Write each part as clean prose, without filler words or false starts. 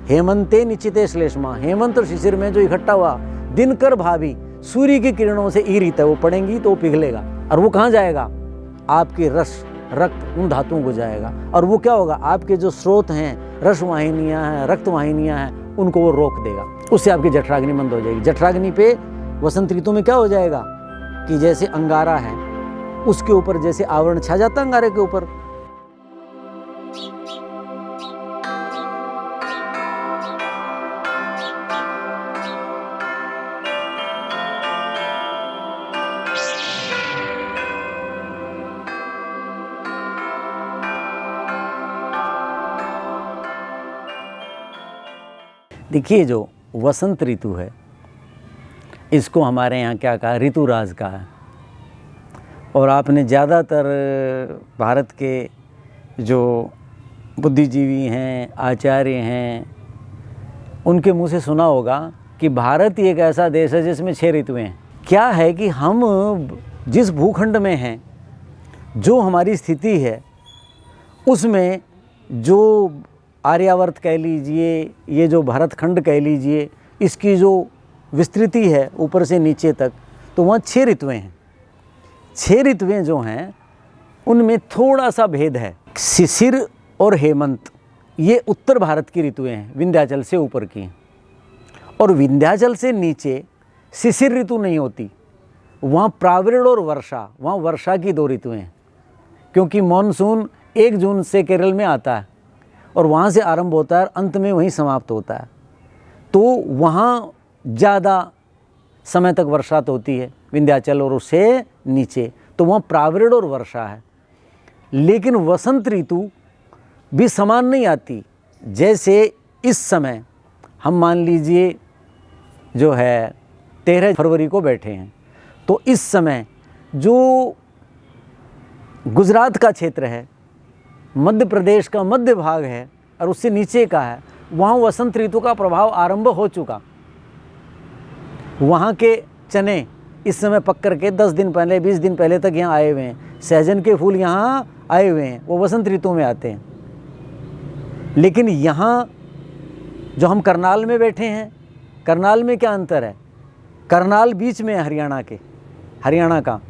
हेमंते निश्चिते श्लेष्मा, हेमंत और शिशिर में जो इकट्ठा हुआ दिनकर भाभी सूर्य की किरणों से ईरित है, वो पड़ेंगी तो वो पिघलेगा और वो कहाँ जाएगा? आपके रस रक्त उन धातुओं को जाएगा और वो क्या होगा? आपके जो स्रोत हैं, रस वाहिनियाँ हैं, रक्त वाहिनियाँ हैं, उनको वो रोक देगा। उससे आपकी जठराग्नि मंद हो जाएगी। जठराग्नि पे वसंत ऋतु में क्या हो जाएगा कि जैसे अंगारा है उसके ऊपर जैसे आवरण छा जाता है अंगारे के ऊपर, देखिए जो वसंत ऋतु है इसको हमारे यहाँ क्या कहा? ऋतुराज कहा है। और आपने ज़्यादातर भारत के जो बुद्धिजीवी हैं, आचार्य हैं, उनके मुंह से सुना होगा कि भारत ही एक ऐसा देश है जिसमें 6 ऋतुएं हैं। क्या है कि हम जिस भूखंड में हैं, जो हमारी स्थिति है, उसमें जो आर्यावर्त कह लीजिए, ये जो भारतखंड कह लीजिए, इसकी जो विस्तृति है ऊपर से नीचे तक, तो वहाँ 6 ऋतुएं हैं। 6 ऋतुएं जो हैं उनमें थोड़ा सा भेद है। शिशिर और हेमंत ये उत्तर भारत की ऋतुएं हैं, विंध्याचल से ऊपर की हैं। और विंध्याचल से नीचे शिशिर ऋतु नहीं होती, वहाँ प्रावृण और वर्षा, वहाँ वर्षा की 2 ऋतुएं हैं। क्योंकि मानसून 1 जून से केरल में आता है और वहाँ से आरंभ होता है, अंत में वहीं समाप्त होता है, तो वहाँ ज़्यादा समय तक वर्षा तो होती है विंध्याचल और उससे नीचे, तो वहाँ प्रावृण और वर्षा है। लेकिन वसंत ऋतु भी समान नहीं आती। जैसे इस समय हम मान लीजिए जो है 13 फरवरी को बैठे हैं, तो इस समय जो गुजरात का क्षेत्र है, मध्य प्रदेश का मध्य भाग है और उससे नीचे का है, वहाँ वसंत ऋतु का प्रभाव आरंभ हो चुका। वहाँ के चने इस समय पक करके 10 दिन पहले 20 दिन पहले तक यहाँ आए हुए हैं। सहजन के फूल यहाँ आए हुए हैं, वो वसंत ऋतु में आते हैं। लेकिन यहाँ जो हम करनाल में बैठे हैं, करनाल में क्या अंतर है? करनाल बीच में है हरियाणा का।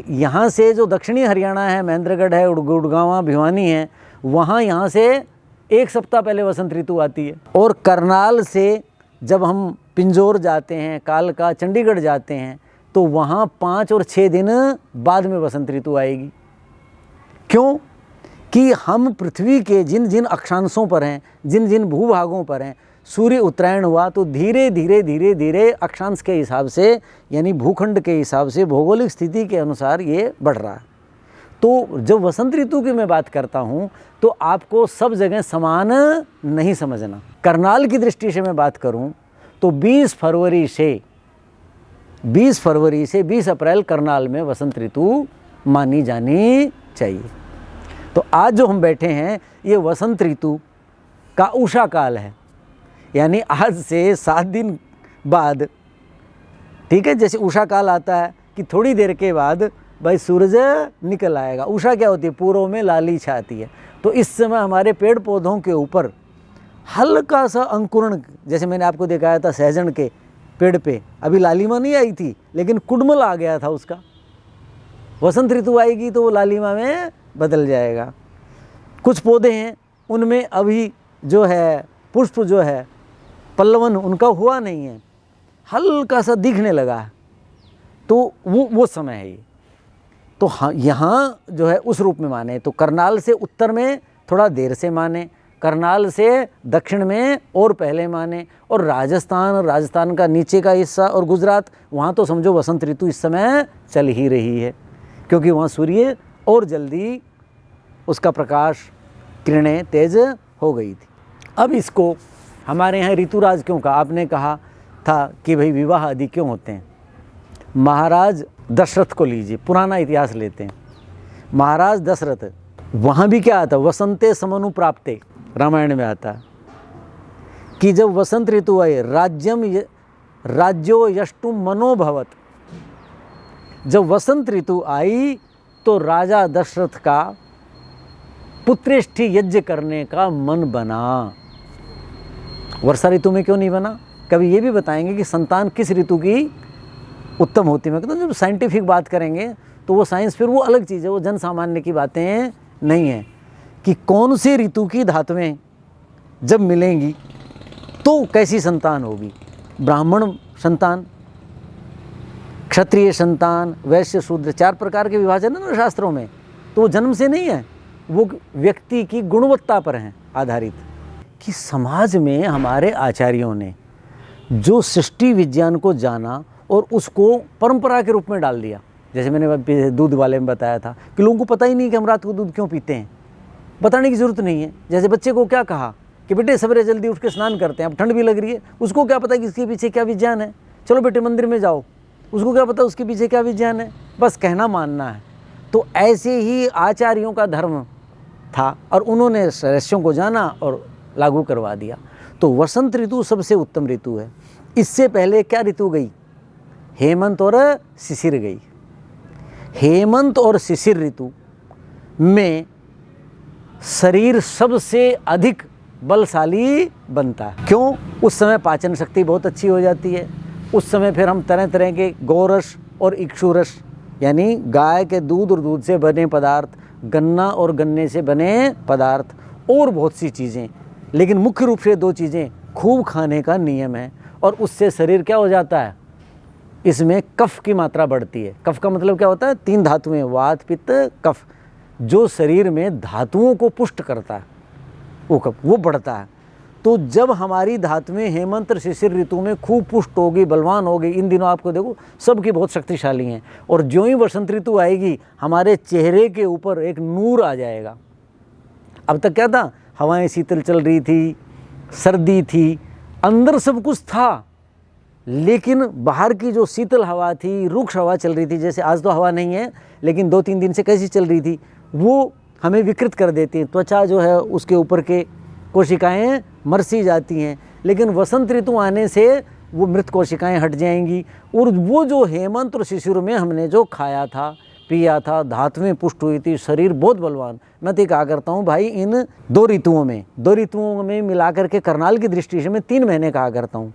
यहाँ से जो दक्षिणी हरियाणा है, महेंद्रगढ़ है, गुड़गांव, भिवानी है, वहाँ यहाँ से 1 सप्ताह पहले वसंत ऋतु आती है। और करनाल से जब हम पिंजौर जाते हैं, कालका, चंडीगढ़ जाते हैं, तो वहाँ 5 और 6 दिन बाद में वसंत ऋतु आएगी। क्यों? कि हम पृथ्वी के जिन जिन अक्षांशों पर हैं, जिन जिन भूभागों पर हैं, सूर्य उत्तरायण हुआ तो धीरे धीरे अक्षांश के हिसाब से, यानी भूखंड के हिसाब से, भौगोलिक स्थिति के अनुसार ये बढ़ रहा है। तो जब वसंत ऋतु की मैं बात करता हूँ तो आपको सब जगह समान नहीं समझना। करनाल की दृष्टि से मैं बात करूँ तो 20 फरवरी से 20 अप्रैल करनाल में वसंत ऋतु मानी जानी चाहिए। तो आज जो हम बैठे हैं ये वसंत ऋतु का उषा काल है, यानी आज से 7 दिन बाद, ठीक है, जैसे उषा काल आता है कि थोड़ी देर के बाद भाई सूरज निकल आएगा। उषा क्या होती है? पूर्व में लाली छाती है। तो इस समय हमारे पेड़ पौधों के ऊपर हल्का सा अंकुरण, जैसे मैंने आपको दिखाया था सहजन के पेड़ पे अभी लालिमा नहीं आई थी, लेकिन कुडमल आ गया था उसका। वसंत ऋतु आएगी तो वो लालिमा में बदल जाएगा। कुछ पौधे हैं उनमें अभी जो है पुष्प जो है पल्लवन उनका हुआ नहीं है, हल्का सा दिखने लगा है, तो वो समय है ये। तो हाँ, यहाँ जो है उस रूप में माने तो करनाल से उत्तर में थोड़ा देर से माने, करनाल से दक्षिण में और पहले माने, और राजस्थान का नीचे का हिस्सा और गुजरात, वहाँ तो समझो वसंत ऋतु इस समय चल ही रही है, क्योंकि वहाँ सूर्य और जल्दी उसका प्रकाश किरणें तेज हो गई थी। अब इसको हमारे यहाँ ऋतुराज क्यों कहा? आपने कहा था कि भाई विवाह आदि क्यों होते हैं। महाराज दशरथ को लीजिए, पुराना इतिहास लेते हैं। महाराज दशरथ, वहाँ भी क्या आता? वसंते समनु प्राप्ते, रामायण में आता है कि जब वसंत ऋतु आई, राज्यो यष्टुम मनोभवत, जब वसंत ऋतु आई तो राजा दशरथ का पुत्रेष्ठी यज्ञ करने का मन बना। वर्षा ऋतु में क्यों नहीं बना? कभी ये भी बताएंगे कि संतान किस ऋतु की उत्तम होती है। मैं कहता हूँ जब साइंटिफिक बात करेंगे तो वो साइंस फिर वो अलग चीज़ है, वो जन सामान्य की बातें नहीं है कि कौन सी ऋतु की धातुएं जब मिलेंगी तो कैसी संतान होगी। ब्राह्मण संतान, क्षत्रिय संतान, वैश्य शूद्र, 4 प्रकार के विभाजन है ना शास्त्रों में। तो वो जन्म से नहीं है, वो व्यक्ति की गुणवत्ता पर है आधारित। कि समाज में हमारे आचार्यों ने जो सृष्टि विज्ञान को जाना और उसको परंपरा के रूप में डाल दिया। जैसे मैंने दूध वाले में बताया था कि लोगों को पता ही नहीं कि हम रात को दूध क्यों पीते हैं, बताने की ज़रूरत नहीं है। जैसे बच्चे को क्या कहा कि बेटे सवेरे जल्दी उठ के स्नान करते हैं, अब ठंड भी लग रही है, उसको क्या पता कि इसके पीछे क्या विज्ञान है। चलो बेटे मंदिर में जाओ, उसको क्या पता उसके पीछे क्या विज्ञान है, बस कहना मानना है। तो ऐसे ही आचार्यों का धर्म था और उन्होंने रहस्यों को जाना और लागू करवा दिया। तो वसंत ऋतु सबसे उत्तम ऋतु है। इससे पहले क्या ऋतु गई? हेमंत और शिशिर गई। हेमंत और शिशिर ऋतु में शरीर सबसे अधिक बलशाली बनता है। क्यों? उस समय पाचन शक्ति बहुत अच्छी हो जाती है। उस समय फिर हम तरह तरह के गौरस और इक्षुरस यानी गाय के दूध और दूध से बने पदार्थ, गन्ना और गन्ने से बने पदार्थ और बहुत सी चीज़ें, लेकिन मुख्य रूप से 2 चीज़ें खूब खाने का नियम है। और उससे शरीर क्या हो जाता है? इसमें कफ की मात्रा बढ़ती है। कफ का मतलब क्या होता है? 3 धातुएं, वात, पित्त, कफ, जो शरीर में धातुओं को पुष्ट करता है, वो कफ वो बढ़ता है। तो जब हमारी धातुएं हेमंत और शिशिर ऋतु में खूब पुष्ट होगी, बलवान होगी, इन दिनों आपको देखो सबकी बहुत शक्तिशाली हैं, और ज्यों ही वसंत ऋतु आएगी हमारे चेहरे के ऊपर एक नूर आ जाएगा। अब तक क्या था? हवाएं शीतल चल रही थी, सर्दी थी, अंदर सब कुछ था, लेकिन बाहर की जो शीतल हवा थी, रुक्ष हवा चल रही थी, जैसे आज तो हवा नहीं है लेकिन 2-3 दिन से कैसी चल रही थी, वो हमें विकृत कर देती है। त्वचा जो है उसके ऊपर के कोशिकाएं मर सी जाती हैं, लेकिन वसंत ऋतु आने से वो मृत कोशिकाएं हट जाएंगी। और वो जो हेमंत और शिशिर में हमने जो खाया था, पिया था, धातुएं पुष्ट हुई थी, शरीर बहुत बलवान। मैं तो कहा करता हूँ भाई, इन 2 ऋतुओं में मिलाकर के करनाल की दृष्टि से मैं 3 महीने कहा करता हूँ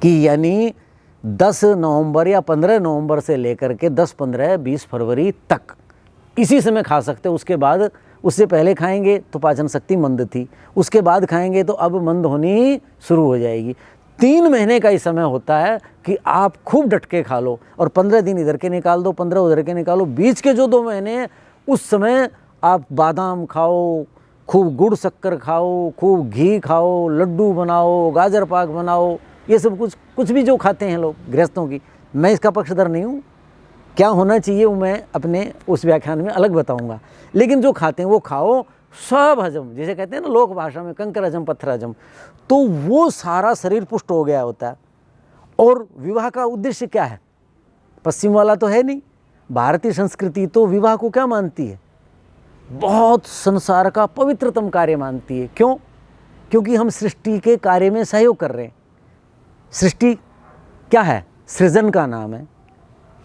कि यानी 10 नवंबर या 15 नवंबर से लेकर के 10, 15, 20 फरवरी तक इसी समय खा सकते। उसके बाद, उससे पहले खाएंगे तो पाचन शक्ति मंद थी, उसके बाद खाएंगे तो अब मंद होनी शुरू हो जाएगी। 3 महीने का ही समय होता है कि आप खूब डटके खा लो, और 15 दिन इधर के निकाल दो, 15 उधर के निकालो। बीच के जो 2 महीने उस समय आप बादाम खाओ, खूब गुड़ शक्कर खाओ, खूब घी खाओ, लड्डू बनाओ, गाजर पाक बनाओ, ये सब कुछ भी जो खाते हैं लोग गृहस्थों की। मैं इसका पक्षधर नहीं हूँ, क्या होना चाहिए वो मैं अपने उस व्याख्यान में अलग बताऊंगा, लेकिन जो खाते हैं वो खाओ, सब हजम, जिसे कहते हैं ना लोक भाषा में कंकर हजम पत्थर हजम, तो वो सारा शरीर पुष्ट हो गया होता है। और विवाह का उद्देश्य क्या है? पश्चिम वाला तो है नहीं, भारतीय संस्कृति तो विवाह को क्या मानती है? बहुत संसार का पवित्रतम कार्य मानती है। क्यों? क्योंकि हम सृष्टि के कार्य में सहयोग कर रहे हैं। सृष्टि क्या है? सृजन का नाम है,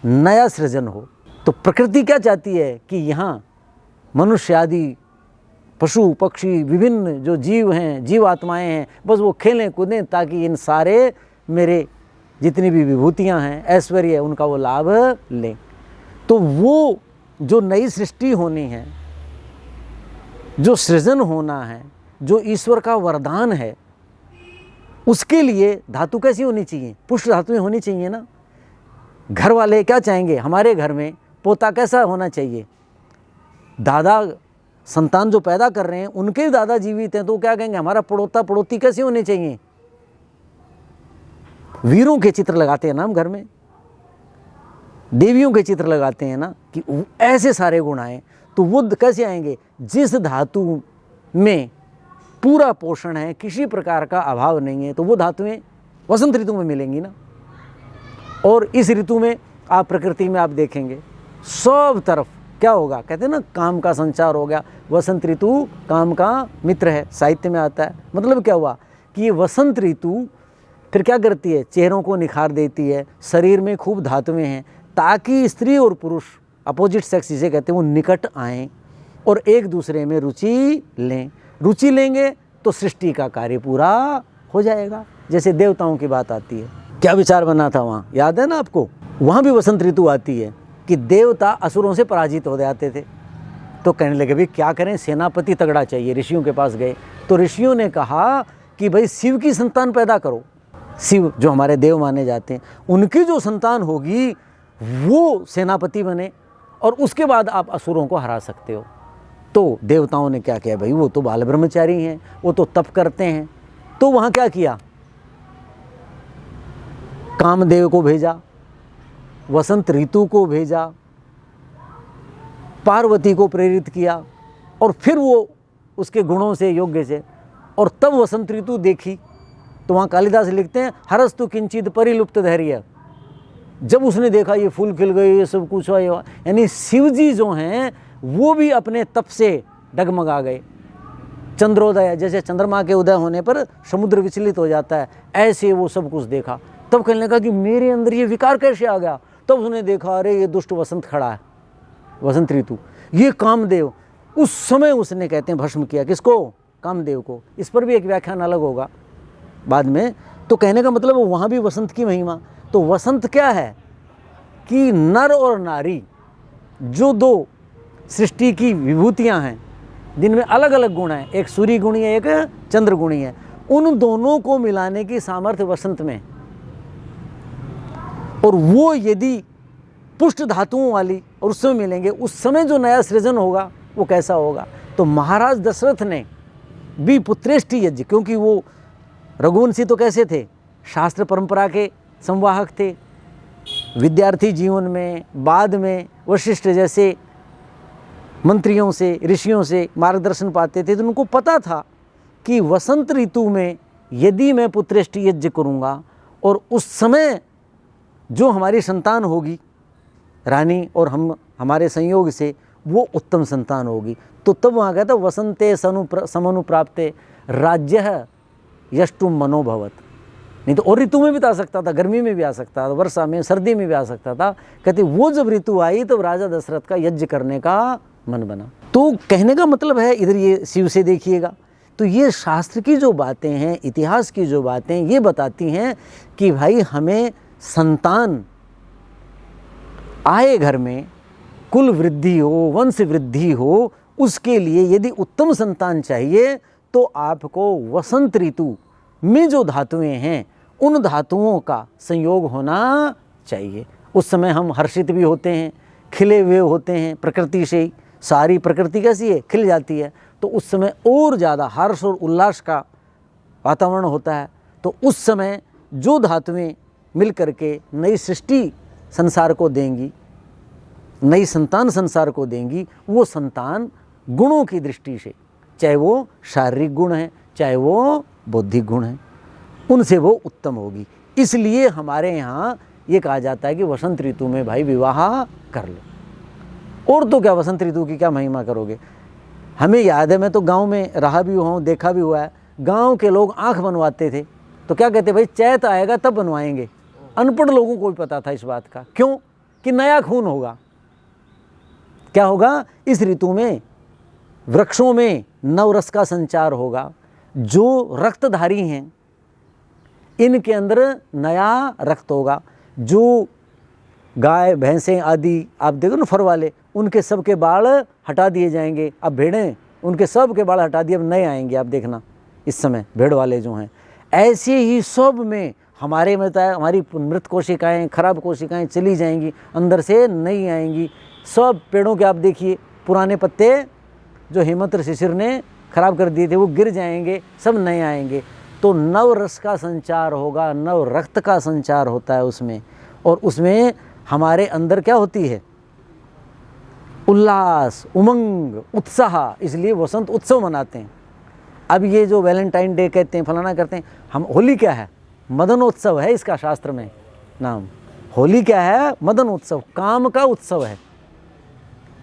नया सृजन हो। तो प्रकृति क्या चाहती है कि यहाँ मनुष्य आदि पशु पक्षी विभिन्न जो जीव हैं, जीव आत्माएं हैं, बस वो खेलें कूदें ताकि इन सारे मेरे जितनी भी विभूतियाँ हैं, ऐश्वर्य है, उनका वो लाभ लें। तो वो जो नई सृष्टि होनी है, जो सृजन होना है, जो ईश्वर का वरदान है, उसके लिए धातु कैसी होनी चाहिए? पुष्ट धातुएं होनी चाहिए ना। घर वाले क्या चाहेंगे? हमारे घर में पोता कैसा होना चाहिए? दादा संतान जो पैदा कर रहे हैं उनके दादा जीवित हैं तो क्या कहेंगे? हमारा पड़ोता पड़ोती कैसे होने चाहिए? वीरों के चित्र लगाते हैं ना हम घर में, देवियों के चित्र लगाते हैं ना, कि ऐसे सारे गुण आए। तो वो कैसे आएंगे? जिस धातु में पूरा पोषण है, किसी प्रकार का अभाव नहीं है, तो वो धातुएं वसंत ऋतु में मिलेंगी ना। और इस ऋतु में आप प्रकृति में आप देखेंगे सब तरफ क्या होगा? कहते हैं ना काम का संचार हो गया। वसंत ऋतु काम का मित्र है, साहित्य में आता है। मतलब क्या हुआ कि ये वसंत ऋतु फिर क्या करती है? चेहरों को निखार देती है, शरीर में खूब धातुएं हैं, ताकि स्त्री और पुरुष अपोजिट सेक्स जिसे कहते हैं वो निकट आएँ और एक दूसरे में रुचि लें। रुचि लेंगे तो सृष्टि का कार्य पूरा हो जाएगा। जैसे देवताओं की बात आती है, क्या विचार बना था वहाँ, याद है ना आपको? वहाँ भी वसंत ऋतु आती है कि देवता असुरों से पराजित हो जाते थे, तो कहने लगे भाई क्या करें, सेनापति तगड़ा चाहिए। ऋषियों के पास गए तो ऋषियों ने कहा कि भाई शिव की संतान पैदा करो। शिव जो हमारे देव माने जाते हैं, उनकी जो संतान होगी वो सेनापति बने और उसके बाद आप असुरों को हरा सकते हो। तो देवताओं ने क्या किया, भाई वो तो बाल ब्रह्मचारी हैं, वो तो तप करते हैं। तो वहाँ क्या किया, कामदेव को भेजा, वसंत ऋतु को भेजा, पार्वती को प्रेरित किया और फिर वो उसके गुणों से योग्य से, और तब वसंत ऋतु देखी। तो वहाँ कालिदास लिखते हैं हरस्तु किंचित परिलुप्त धैर्य, जब उसने देखा ये फूल खिल गए, ये सब कुछ हुआ, यानी शिव जी जो हैं वो भी अपने तप से डगमगा गए। चंद्रोदय, जैसे चंद्रमा के उदय होने पर समुद्र विचलित हो जाता है, ऐसे वो सब कुछ देखा। तब कहने लगा कि मेरे अंदर ये विकार कैसे आ गया। तब उसने देखा अरे ये दुष्ट वसंत खड़ा है, वसंत ऋतु, ये कामदेव। उस समय उसने कहते हैं भस्म किया, किसको, कामदेव को। इस पर भी एक व्याख्यान अलग होगा बाद में। तो कहने का मतलब वहाँ भी वसंत की महिमा। तो वसंत क्या है कि नर और नारी जो दो सृष्टि की विभूतियाँ हैं, जिनमें अलग अलग गुण हैं, एक सूर्य गुणी है, एक चंद्र गुणी है, उन दोनों को मिलाने की सामर्थ्य वसंत में। और वो यदि पुष्ट धातुओं वाली और उस समय मिलेंगे, उस समय जो नया सृजन होगा वो कैसा होगा। तो महाराज दशरथ ने भी पुत्रेष्टि यज्ञ, क्योंकि वो रघुवंशी तो कैसे थे, शास्त्र परंपरा के संवाहक थे, विद्यार्थी जीवन में बाद में वशिष्ठ जैसे मंत्रियों से, ऋषियों से मार्गदर्शन पाते थे। तो उनको पता था कि वसंत ऋतु में यदि मैं पुत्रेष्टि यज्ञ करूँगा और उस समय जो हमारी संतान होगी रानी और हमारे संयोग से वो उत्तम संतान होगी, तो तब वहाँ कहता वसंते समनुप्राप्ते राज्य यष्टुम मनोभवत। नहीं तो और ऋतु में भी आ सकता था, गर्मी में भी आ सकता था, वर्षा में, सर्दी में भी आ सकता था। कहते वो जब ऋतु आई तब राजा दशरथ का यज्ञ करने का मन बना। तो कहने का मतलब है, इधर ये शिव से देखिएगा, तो ये शास्त्र की जो बातें हैं, इतिहास की जो बातें ये बताती हैं कि भाई हमें संतान आए घर में, कुल वृद्धि हो, वंश वृद्धि हो, उसके लिए यदि उत्तम संतान चाहिए तो आपको वसंत ऋतु में जो धातुएं हैं उन धातुओं का संयोग होना चाहिए। उस समय हम हर्षित भी होते हैं, खिले हुए होते हैं प्रकृति से ही, सारी प्रकृति कैसी है, खिल जाती है। तो उस समय और ज़्यादा हर्ष और उल्लास का वातावरण होता है। तो उस समय जो धातुएं मिल करके नई सृष्टि संसार को देंगी, नई संतान संसार को देंगी, वो संतान गुणों की दृष्टि से, चाहे वो शारीरिक गुण है, चाहे वो बौद्धिक गुण है, उनसे वो उत्तम होगी। इसलिए हमारे यहाँ ये कहा जाता है कि वसंत ऋतु में भाई विवाह कर लो। और तो क्या वसंत ऋतु की क्या महिमा करोगे। हमें याद है, मैं तो गांव में रहा भी हुआ हूँ, देखा भी हुआ है, गांव के लोग आँख बनवाते थे तो क्या कहते भाई चैत आएगा तब बनवाएंगे। अनपढ़ लोगों को भी पता था इस बात का, क्यों कि नया खून होगा। क्या होगा, इस ऋतु में वृक्षों में नवरस का संचार होगा। जो रक्तधारी हैं इनके अंदर नया रक्त होगा। जो गाय भैंसें आदि आप देखो ना फर वाले, उनके सब के बाल हटा दिए जाएंगे। अब भेड़ें, उनके सब के बाल हटा दिए, अब नए आएंगे। आप देखना इस समय भेड़ वाले जो हैं, ऐसे ही सब में हमारे में हमारी मृत कोशिकाएं, खराब कोशिकाएं चली जाएंगी, अंदर से नई आएंगी। सब पेड़ों के आप देखिए पुराने पत्ते जो हेमंत शिशिर ने खराब कर दिए थे वो गिर जाएंगे, सब नए आएंगे। तो नव रस का संचार होगा, नव रक्त का संचार होता है उसमें। और उसमें हमारे अंदर क्या होती है, उल्लास, उमंग, उत्साह। इसलिए वसंत उत्सव मनाते हैं। अब ये जो वैलेंटाइन डे कहते हैं, फलाना करते हैं, हम होली क्या है, मदनोत्सव है इसका शास्त्र में नाम। होली क्या है, मदनोत्सव, काम का उत्सव है,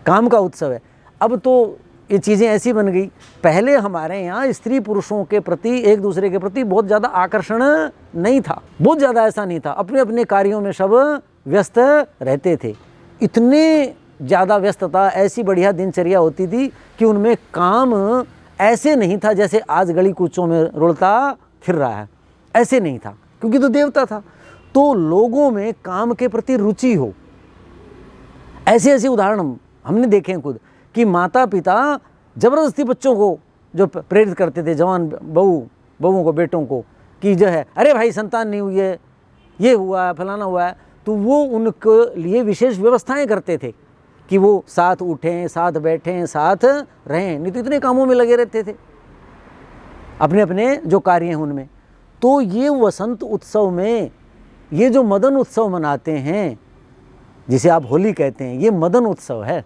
काम का उत्सव है। अब तो ये चीज़ें ऐसी बन गई, पहले हमारे यहाँ स्त्री पुरुषों के प्रति, एक दूसरे के प्रति बहुत ज़्यादा आकर्षण नहीं था, बहुत ज़्यादा ऐसा नहीं था। अपने अपने कार्यों में सब व्यस्त रहते थे। इतने ज़्यादा व्यस्तता, ऐसी बढ़िया दिनचर्या होती थी कि उनमें काम ऐसे नहीं था जैसे आज गली कूचों में रुलता फिर रहा है, ऐसे नहीं था, क्योंकि तो देवता था। तो लोगों में काम के प्रति रुचि हो, ऐसे ऐसे उदाहरण हमने देखे हैं खुद, कि माता पिता जबरदस्ती बच्चों को जो प्रेरित करते थे, जवान बहुओं को, बेटों को, कि जो है अरे भाई संतान नहीं हुई है, ये हुआ है, फलाना हुआ है, तो वो उनके लिए विशेष व्यवस्थाएं करते थे कि वो साथ उठें, साथ बैठें, साथ रहें, नहीं तो इतने कामों में लगे रहते थे अपने अपने जो कार्य हैं उनमें। तो ये वसंत उत्सव में ये जो मदन उत्सव मनाते हैं, जिसे आप होली कहते हैं, ये मदन उत्सव है,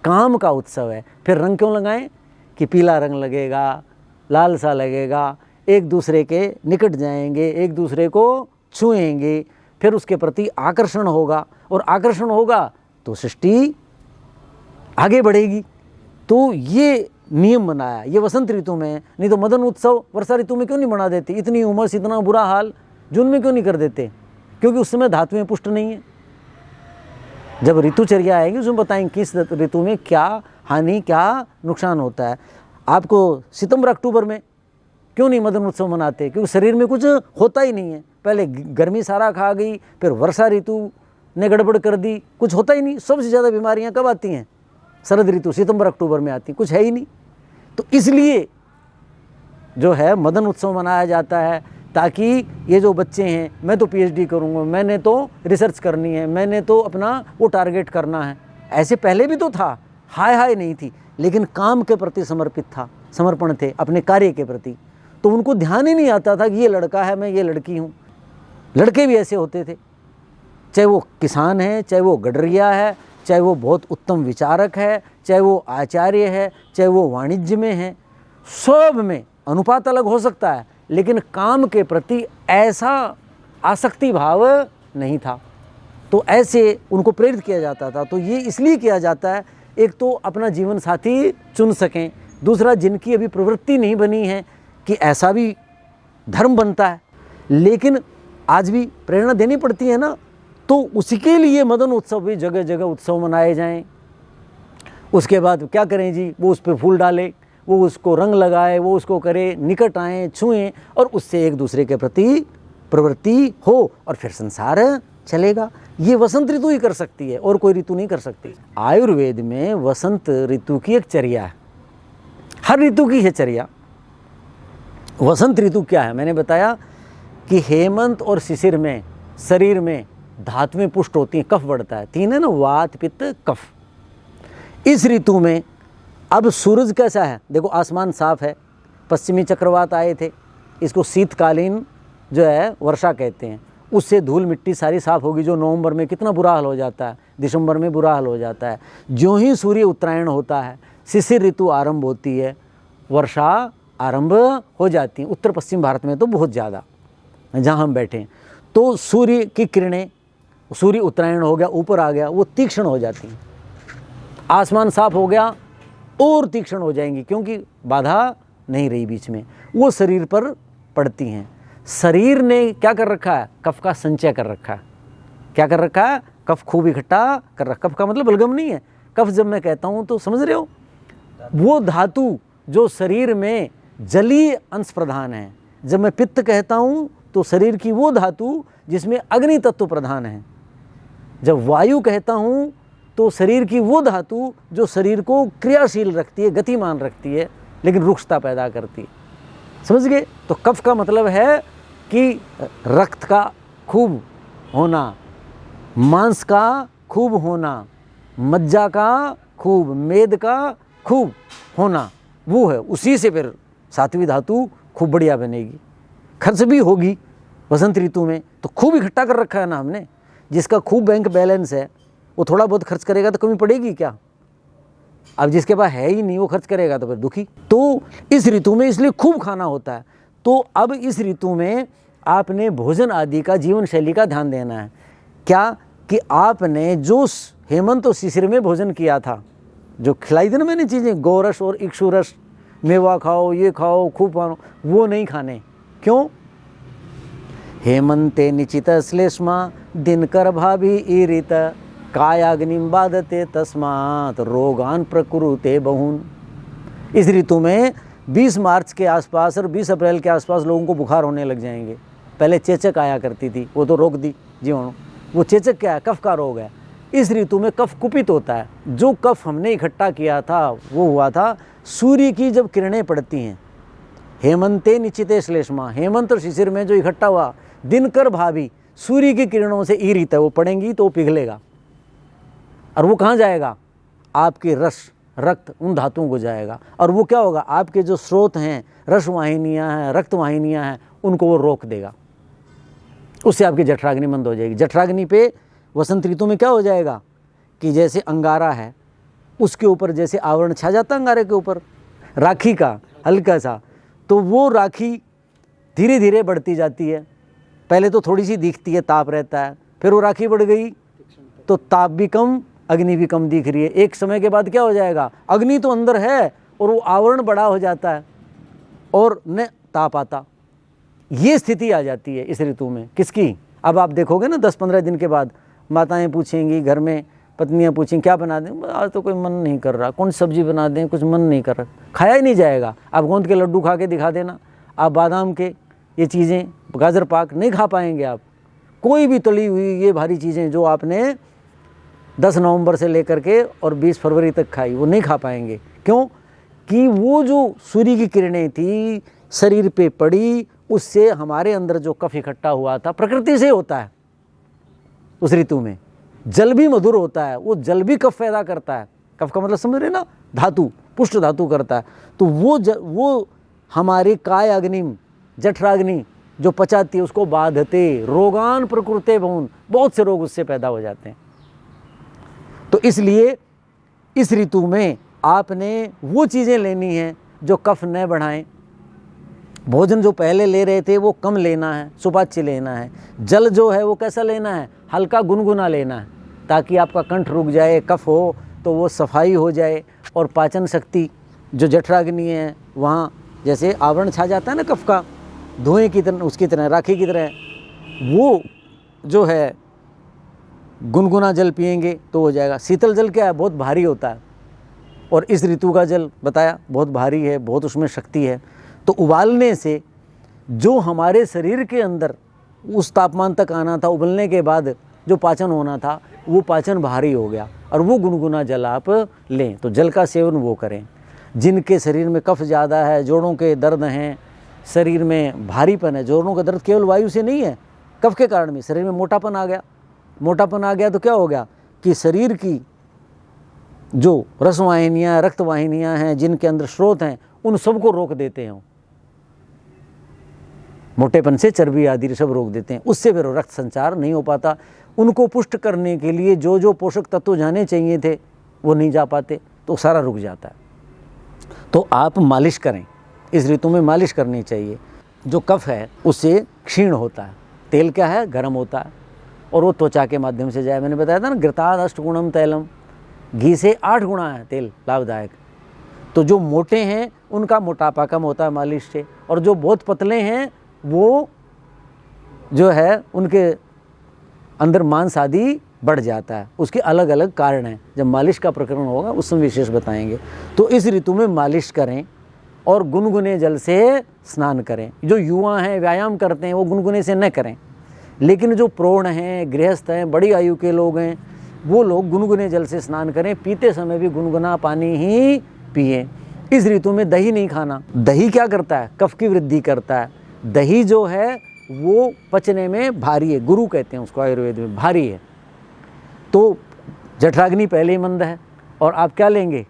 काम का उत्सव है। फिर रंग क्यों लगाएं कि पीला रंग लगेगा, लाल सा लगेगा, एक दूसरे के निकट जाएंगे, एक दूसरे को छुएंगे, फिर उसके प्रति आकर्षण होगा, और आकर्षण होगा तो सृष्टि आगे बढ़ेगी। तो ये नियम बनाया ये वसंत ऋतु में, नहीं तो मदन उत्सव वर्षा ऋतु में क्यों नहीं मना देते? इतनी उमस, इतना बुरा हाल जून में क्यों नहीं कर देते? क्योंकि उस समय धातुएं पुष्ट नहीं है। जब ऋतुचर्या आएगी उसमें बताएंगे किस ऋतु में क्या हानि, क्या नुकसान होता है। आपको सितंबर अक्टूबर में क्यों नहीं मदन उत्सव मनाते? क्योंकि शरीर में कुछ होता ही नहीं है। पहले गर्मी सारा खा गई, फिर वर्षा ऋतु ने गड़बड़ कर दी, कुछ होता ही नहीं। सबसे ज़्यादा बीमारियां कब आती हैं? शरद ऋतु, सितंबर अक्टूबर में आती, कुछ है ही नहीं। तो इसलिए जो है मदन उत्सव मनाया जाता है, ताकि ये जो बच्चे हैं, मैं तो पीएचडी करूँगा, मैंने तो रिसर्च करनी है, मैंने तो अपना वो टारगेट करना है। ऐसे पहले भी तो था, हाय नहीं थी, लेकिन काम के प्रति समर्पित था, समर्पण थे अपने कार्य के प्रति। तो उनको ध्यान ही नहीं आता था कि ये लड़का है, मैं ये लड़की हूँ। लड़के भी ऐसे होते थे, चाहे वो किसान है, चाहे वो गडरिया है, चाहे वो बहुत उत्तम विचारक है, चाहे वो आचार्य है, चाहे वो वाणिज्य में है, सब में अनुपात अलग हो सकता है, लेकिन काम के प्रति ऐसा आसक्ति भाव नहीं था। तो ऐसे उनको प्रेरित किया जाता था। तो ये इसलिए किया जाता है, एक तो अपना जीवन साथी चुन सकें, दूसरा जिनकी अभी प्रवृत्ति नहीं बनी है कि ऐसा भी धर्म बनता है, लेकिन आज भी प्रेरणा देनी पड़ती है ना, तो उसी के लिए मदन उत्सव भी जगह जगह उत्सव मनाए जाएं। उसके बाद क्या करें जी, वो उस पर फूल डाले, वो उसको रंग लगाए, वो उसको करे, निकट आएँ, छुएं, और उससे एक दूसरे के प्रति प्रवृत्ति हो, और फिर संसार चलेगा। ये वसंत ऋतु ही कर सकती है, और कोई ऋतु नहीं कर सकती। आयुर्वेद में वसंत ऋतु की एक चर्या है, हर ऋतु की है चर्या। वसंत ऋतु क्या है? मैंने बताया कि हेमंत और शिशिर में शरीर में धातुएं पुष्ट होती हैं, कफ बढ़ता है। तीन है ना, वात पित्त कफ। इस ऋतु में अब सूरज कैसा है? देखो आसमान साफ है, पश्चिमी चक्रवात आए थे, इसको शीतकालीन जो है वर्षा कहते हैं। उससे धूल मिट्टी सारी साफ होगी, जो नवंबर में कितना बुरा हाल हो जाता है, दिसंबर में बुरा हाल हो जाता है। ज्यों ही सूर्य उत्तरायण होता है, शिशिर ऋतु आरंभ होती है, वर्षा आरंभ हो जाती है। उत्तर पश्चिम भारत में तो बहुत ज़्यादा, जहाँ हम बैठे हैं, तो सूर्य की किरणें, सूर्य उत्तरायण हो गया, ऊपर आ गया, वो तीक्ष्ण हो जाती हैं। आसमान साफ हो गया और तीक्ष्ण हो जाएंगी, क्योंकि बाधा नहीं रही बीच में, वो शरीर पर पड़ती हैं। शरीर ने क्या कर रखा है? कफ का संचय कर रखा है। क्या कर रखा है? कफ खूब इकट्ठा कर रखा। कफ का मतलब बलगम नहीं है। कफ जब मैं कहता हूँ तो समझ रहे हो, वो धातु जो शरीर में जलीय अंश प्रधान है। जब मैं पित्त कहता हूँ तो शरीर की वो धातु जिसमें अग्नि तत्व प्रधान है। जब वायु कहता हूँ तो शरीर की वो धातु जो शरीर को क्रियाशील रखती है, गतिमान रखती है, लेकिन रुक्षता पैदा करती है। समझ गए? तो कफ का मतलब है कि रक्त का खूब होना, मांस का खूब होना, मज्जा का खूब, मेद का खूब होना, वो है। उसी से फिर सातवीं धातु खूब बढ़िया बनेगी। खर्च भी होगी वसंत ऋतु में, तो खूब इकट्ठा कर रखा है ना हमने। जिसका खूब बैंक बैलेंस है वो थोड़ा बहुत खर्च करेगा तो कमी पड़ेगी क्या? अब जिसके पास है ही नहीं वो खर्च करेगा तो फिर दुखी। तो इस ऋतु में इसलिए खूब खाना होता है। तो अब इस ऋतु में आपने भोजन आदि का, जीवन शैली का ध्यान देना है। क्या कि आपने जो हेमंत और शिशिर में भोजन किया था, जो खिलाई थी ना मैंने चीज़ें, गोरस और इक्षुरस, मेवा खाओ, ये खाओ, खूब खाओ, वो नहीं खाने। क्यों? हेमंते निचित श्लेष्मा दिनकर भाभी ईरित कायाग्निम बाधते तस्मात् रोगान प्रकुरुते बहुन। इस ऋतु में 20 मार्च के आसपास और 20 अप्रैल के आसपास लोगों को बुखार होने लग जाएंगे। पहले चेचक आया करती थी, वो तो रोक दी जीवाणु। वो चेचक क्या है? कफ का रोग है। इस ऋतु में कफ कुपित होता है। जो कफ हमने इकट्ठा किया था वो हुआ था सूर्य की जब किरणें पड़ती हैं, हेमंते निश्चिते श्लेष्मा, हेमंत और शिशिर में जो इकट्ठा हुआ दिनकर भाभी सूर्य की किरणों से ईरित है, वो पड़ेंगी तो पिघलेगा और वो कहाँ जाएगा? आपके रस, रक्त, उन धातुओं को जाएगा और वो क्या होगा? आपके जो स्रोत हैं, रस वाहिनियाँ हैं, रक्त वाहिनियाँ हैं, उनको वो रोक देगा। उससे आपकी जठराग्नि बंद हो जाएगी। जठराग्नि पे वसंत ऋतु में क्या हो जाएगा कि जैसे अंगारा है उसके ऊपर जैसे आवरण छा जाता है, अंगारे के ऊपर राखी का हल्का सा, तो वो राखी धीरे धीरे बढ़ती जाती है। पहले तो थोड़ी सी दिखती है, ताप रहता है, फिर वो राखी बढ़ गई तो ताप भी कम, अग्नि भी कम दिख रही है। एक समय के बाद क्या हो जाएगा? अग्नि तो अंदर है और वो आवरण बड़ा हो जाता है और न ताप आता। ये स्थिति आ जाती है इस ऋतु में। किसकी? अब आप देखोगे ना 10-15 दिन के बाद माताएं पूछेंगी, घर में पत्नियां पूछेंगी क्या बना दें? आज तो कोई मन नहीं कर रहा, कौन सी सब्जी बना दें, कुछ मन नहीं कर रहा, खाया ही नहीं जाएगा। आप गोंद के लड्डू खा के दिखा देना, आप बादाम के ये चीज़ें, गाजर पाक नहीं खा पाएंगे आप। कोई भी तली हुई ये भारी चीज़ें जो आपने 10 नवंबर से लेकर के और 20 फरवरी तक खाई, वो नहीं खा पाएंगे। क्यों? कि वो जो सूर्य की किरणें थी शरीर पे पड़ी, उससे हमारे अंदर जो कफ इकट्ठा हुआ था, प्रकृति से होता है उस ऋतु में। जल भी मधुर होता है, वो जल भी कफ पैदा करता है। कफ का मतलब समझ रहे ना? धातु, पुष्ट धातु करता है। तो वो हमारी काय अग्निम, जठराग्नि जो पचाती है उसको बाधते, रोगान प्रकृते बहुन, बहुत से रोग उससे पैदा हो जाते हैं। तो इसलिए इस ऋतु में आपने वो चीज़ें लेनी हैं जो कफ न बढ़ाएं। भोजन जो पहले ले रहे थे वो कम लेना है, सुपाच्य लेना है। जल जो है वो कैसा लेना है? हल्का गुनगुना लेना है, ताकि आपका कंठ रुक जाए, कफ हो तो वो सफाई हो जाए और पाचन शक्ति जो जठराग्नि है वहाँ जैसे आवरण छा जाता है ना कफ का, धुएं की तरह, उसकी तरह, राखी की तरह, वो जो है गुनगुना जल पिएंगे तो हो जाएगा। शीतल जल क्या है? बहुत भारी होता है और इस ऋतु का जल बताया बहुत भारी है, बहुत उसमें शक्ति है। तो उबालने से जो हमारे शरीर के अंदर उस तापमान तक आना था, उबलने के बाद जो पाचन होना था वो पाचन भारी हो गया और वो गुनगुना जल आप लें। तो जल का सेवन वो करें। जिनके शरीर में कफ ज़्यादा है, जोड़ों के दर्द हैं, शरीर में भारीपन है, जोड़ों का दर्द केवल वायु से नहीं है, कफ के कारण भी शरीर में मोटापन आ गया। मोटापन आ गया तो क्या हो गया कि शरीर की जो रसवाहिनियाँ, रक्तवाहिनियाँ हैं, जिनके अंदर स्रोत हैं, उन सबको रोक देते हैं। मोटेपन से चर्बी आदि सब रोक देते हैं, उससे फिर रक्त संचार नहीं हो पाता। उनको पुष्ट करने के लिए जो जो पोषक तत्व जाने चाहिए थे वो नहीं जा पाते, तो सारा रुक जाता है। तो आप मालिश करें, इस ऋतु में मालिश करनी चाहिए। जो कफ है उससे क्षीण होता है। तेल क्या है? गर्म होता है और वो त्वचा के माध्यम से जाए। मैंने बताया था ना, घृताद 8 गुणम तैलम, घी से 8 गुणा है तेल लाभदायक। तो जो मोटे हैं उनका मोटापा कम होता है मालिश से, और जो बहुत पतले हैं वो जो है उनके अंदर मांस आदि बढ़ जाता है। उसके अलग अलग कारण हैं। जब मालिश का प्रकरण होगा उस समय विशेष बताएंगे। तो इस ऋतु में मालिश करें और गुनगुने जल से स्नान करें। जो युवा हैं, व्यायाम करते हैं, वो गुनगुने से न करें, लेकिन जो प्रौढ़ हैं, गृहस्थ हैं, बड़ी आयु के लोग हैं, वो लोग गुनगुने जल से स्नान करें। पीते समय भी गुनगुना पानी ही पिएं। इस ऋतु में दही नहीं खाना। दही क्या करता है? कफ की वृद्धि करता है। दही जो है वो पचने में भारी है, गुरु कहते हैं उसको आयुर्वेद में, भारी है। तो जठराग्नि पहले ही मंद है और आप क्या लेंगे?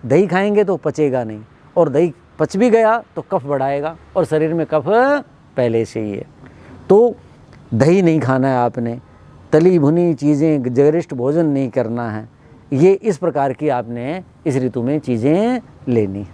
दही खाएंगे तो पचेगा नहीं, और दही पच भी गया तो कफ बढ़ाएगा, और शरीर में कफ पहले से ही है। तो दही नहीं खाना है आपने, तली भुनी चीज़ें, गरिष्ठ भोजन नहीं करना है। ये इस प्रकार की आपने इस ऋतु में चीज़ें लेनी।